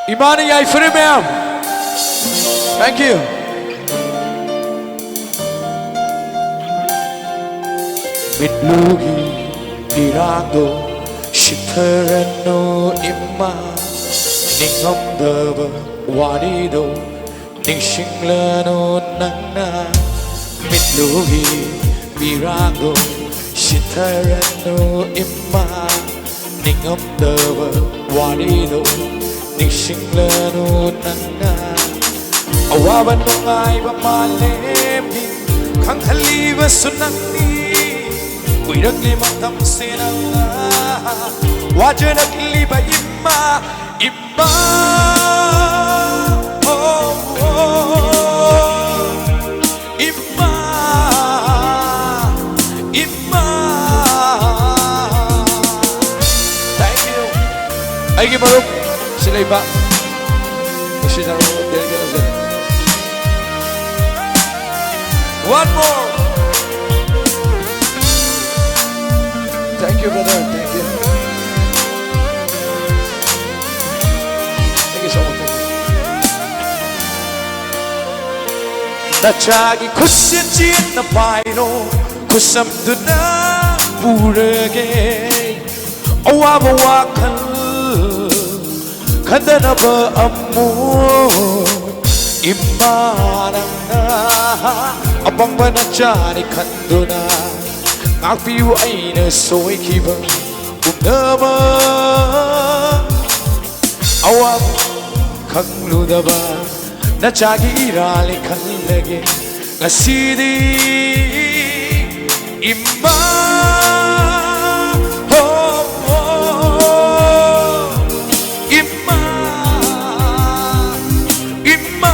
Imani ay free ma'am. Thank you. Mitlugi pirado shitharano imma ningamdaba warido ningshinglano nangna mitlugi pirado shitharano imma ningamdaba warido ningshinglano nangna awaban mongay ba malembi kanghaliba sunangni kuirak limang tamsinang wajan nagliba imma imma oh, oh. Imma imma thank you ay gimarok sila iba one more. Thank you, brother. Thank you. Thank you so much. Nachagi kusyatin na paino kusam duna purage awa wakal kadana ba amu imanang abang banachani kanduna ngakpiu aina soikiba umnama awang kangludaba nachagi irali kanlage ngasidi imma oh, oh. Imma imma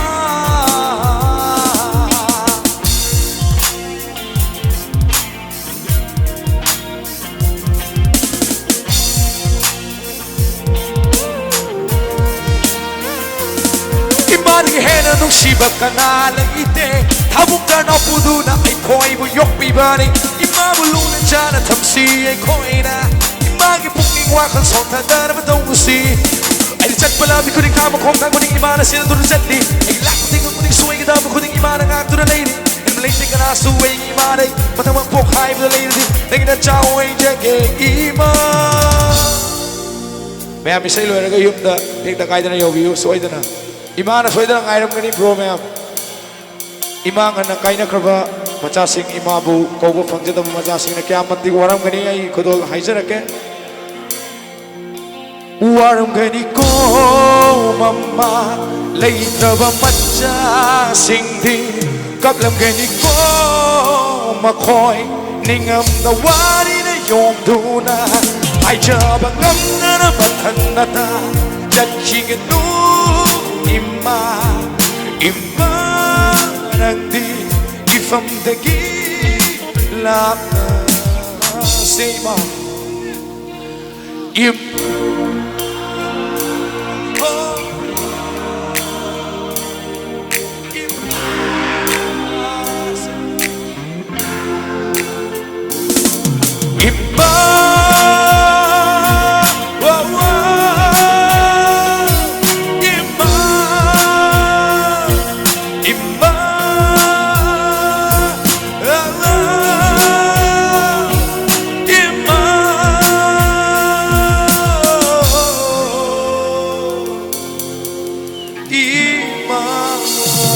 hena nung shiba kanala ite habuk na pudu na ay koi bu yok bibani imamu luna jana tamsi ay koi na imagi puking wakan sonta dana batong usi ay chat pala bi kuning kama kong kang kuning imana sila dun zedli ay lak kuning kuning suway kada bu kuning imana nga to the lady in malay ka na suway imana matamang pok hai bu the lady naging na chow ay jage ima ma'am isay lo na kayo da tigda kaya na yogi suway da na Imana soida ngairam gani bro ma'am imang na kaina kraba machasing imabu kobo fangjada machasing na kya mandi waram gani ai khodol haijarake waram gani ko mama leitraba machasing di kaplam gani ko makhoi ningam na wari na yom duna haijaba ngam na bathanata jadhiganu imma imma nagdi ifam dagi lakna sema imma Imam